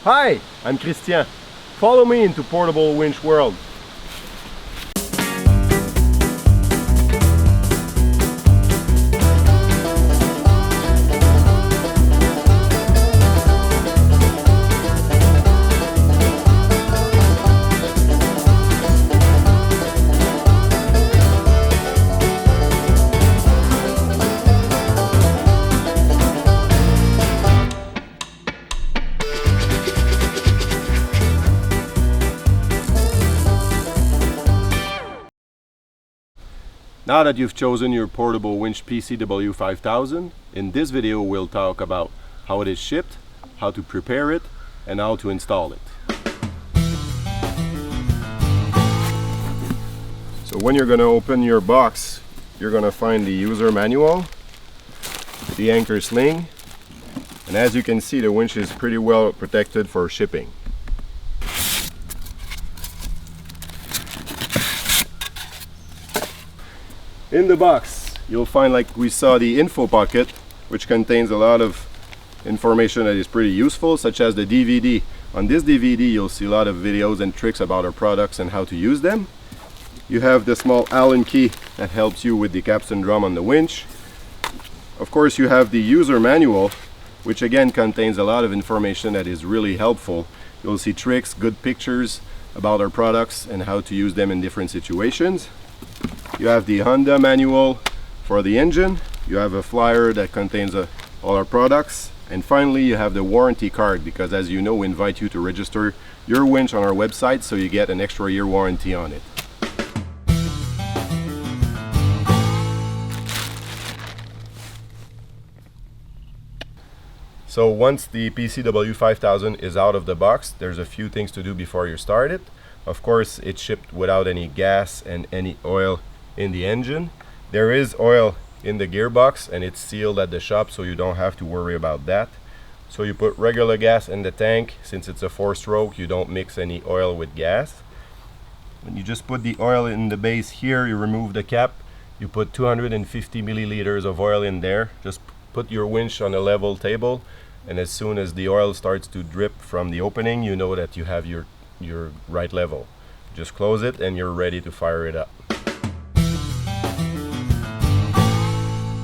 Hi, I'm Christian. Follow me into Portable Winch World. Now that you've chosen your portable winch PCW5000, in this video we'll talk about how it is shipped, how to prepare it, and how to install it. So when you're going to open your box, you're going to find the user manual, the anchor sling, and as you can see, the winch is pretty well protected for shipping. In the box, you'll find, like we saw, the info pocket, which contains a lot of information that is pretty useful, such as the DVD. On this DVD, you'll see a lot of videos and tricks about our products and how to use them. You have the small Allen key that helps you with the capstan drum on the winch. Of course, you have the user manual, which again contains a lot of information that is really helpful. You'll see tricks, good pictures about our products and how to use them in different situations. You have the Honda manual for the engine. You have a flyer that contains all our products. And finally, you have the warranty card, because as you know, we invite you to register your winch on our website so you get an extra year warranty on it. So once the PCW5000 is out of the box, there's a few things to do before you start it. Of course, it's shipped without any gas and any oil in the engine. There is oil in the gearbox and it's sealed at the shop, so you don't have to worry about that. So you put regular gas in the tank. Since it's a 4-stroke, you don't mix any oil with gas. When you just put the oil in the base here, you remove the cap, you put 250 milliliters of oil in there. Just put your winch on a level table, and as soon as the oil starts to drip from the opening, you know that you have your right level. Just close it and you're ready to fire it up.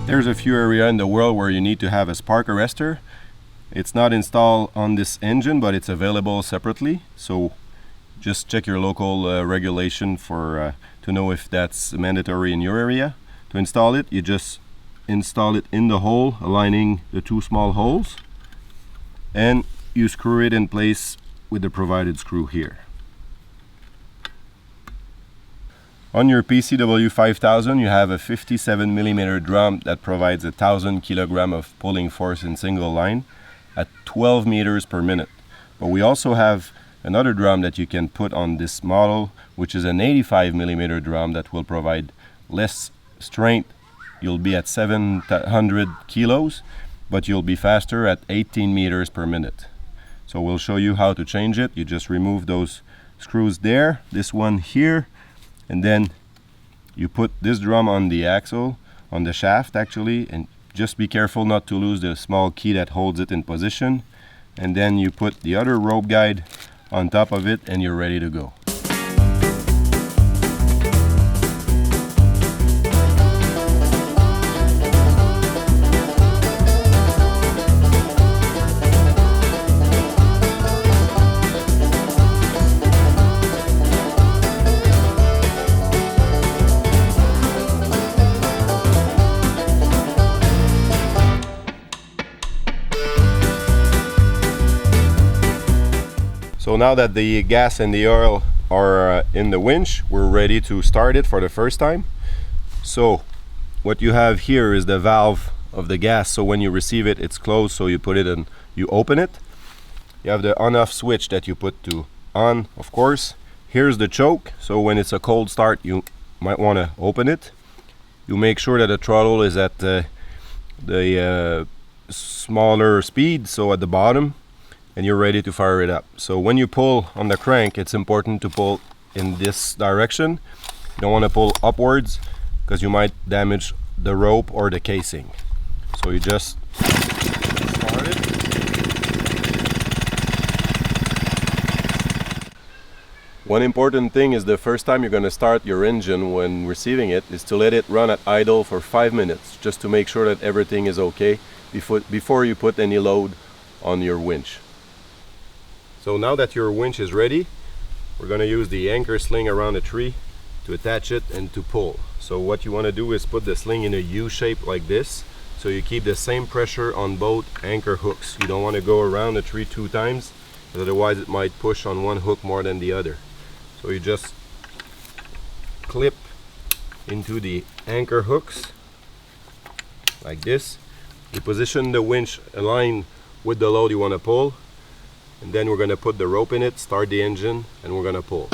There's a few areas in the world where you need to have a spark arrestor. It's not installed on this engine, but it's available separately, so just check your local regulation for to know if that's mandatory in your area. To install it, you just install it in the hole, aligning the two small holes, and you screw it in place with the provided screw here. On your PCW5000, you have a 57mm drum that provides 1,000 kg of pulling force in single line at 12 meters per minute. But we also have another drum that you can put on this model, which is an 85mm drum that will provide less strength. You'll be at 700 kilos, but you'll be faster at 18 meters per minute. So we'll show you how to change it. You just remove those screws there, this one here, and then you put this drum on the axle, on the shaft actually, and just be careful not to lose the small key that holds it in position. And then you put the other rope guide on top of it and you're ready to go. So now that the gas and the oil are in the winch, we're ready to start it for the first time. So what you have here is the valve of the gas. So when you receive it, it's closed, so you put it in, you open it. You have the on-off switch that you put to on, of course. Here's the choke, so when it's a cold start, you might want to open it. You make sure that the throttle is at the smaller speed, so at the bottom, and you're ready to fire it up. So when you pull on the crank, it's important to pull in this direction. You don't want to pull upwards because you might damage the rope or the casing. So you just start it. One important thing is the first time you're going to start your engine when receiving it is to let it run at idle for 5 minutes, just to make sure that everything is okay before you put any load on your winch. So now that your winch is ready, we're going to use the anchor sling around the tree to attach it and to pull. So what you want to do is put the sling in a U shape like this, so you keep the same pressure on both anchor hooks. You don't want to go around the tree 2 times, otherwise it might push on one hook more than the other. So you just clip into the anchor hooks like this. You position the winch aligned with the load you want to pull, and then we're going to put the rope in it, start the engine, and we're going to pull.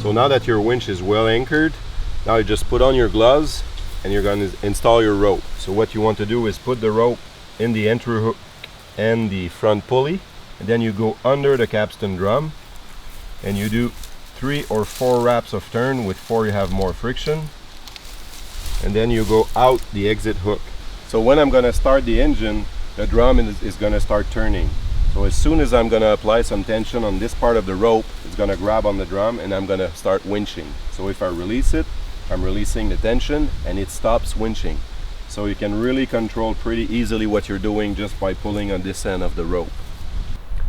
So now that your winch is well anchored, now you just put on your gloves and you're going to install your rope. So what you want to do is put the rope in the entry hook and the front pulley, and then you go under the capstan drum and you do 3 or 4 wraps of turn. With 4 you have more friction, and then you go out the exit hook. So when I'm going to start the engine, the drum is going to start turning. So as soon as I'm going to apply some tension on this part of the rope, it's going to grab on the drum and I'm going to start winching. So if I release it, I'm releasing the tension and it stops winching. So you can really control pretty easily what you're doing just by pulling on this end of the rope.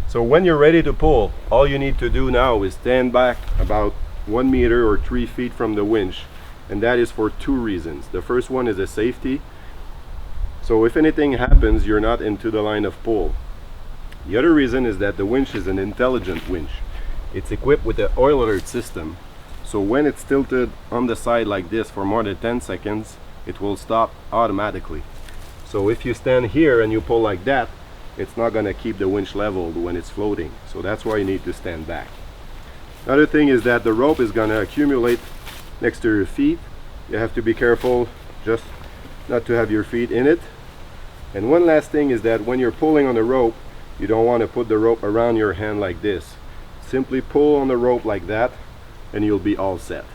So when you're ready to pull, all you need to do now is stand back about 1 meter or 3 feet from the winch, and that is for 2 reasons. The first one is a safety. So if anything happens, you're not into the line of pull. The other reason is that the winch is an intelligent winch. It's equipped with an oil alert system. So when it's tilted on the side like this for more than 10 seconds, it will stop automatically. So if you stand here and you pull like that, it's not going to keep the winch leveled when it's floating. So that's why you need to stand back. Another thing is that the rope is going to accumulate next to your feet. You have to be careful just not to have your feet in it. And one last thing is that when you're pulling on the rope, you don't want to put the rope around your hand like this. Simply pull on the rope like that and you'll be all set.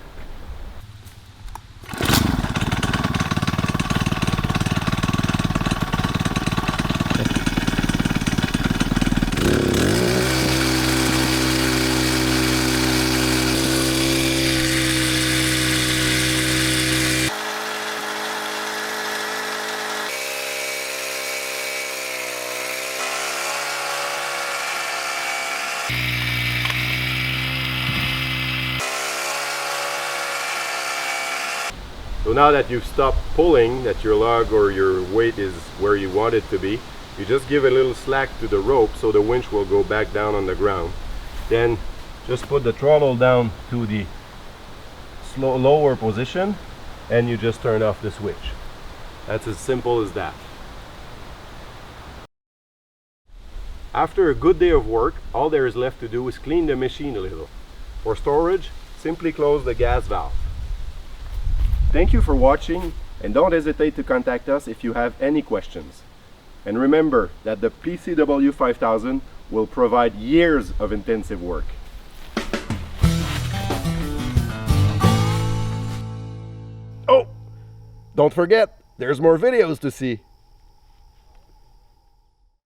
So now that you've stopped pulling, that your lug or your weight is where you want it to be, you just give a little slack to the rope so the winch will go back down on the ground. Then just put the throttle down to the lower position and you just turn off the switch. That's as simple as that. After a good day of work, all there is left to do is clean the machine a little. For storage, simply close the gas valve. Thank you for watching, and don't hesitate to contact us if you have any questions. And remember that the PCW5000 will provide years of intensive work. Oh, don't forget, there's more videos to see.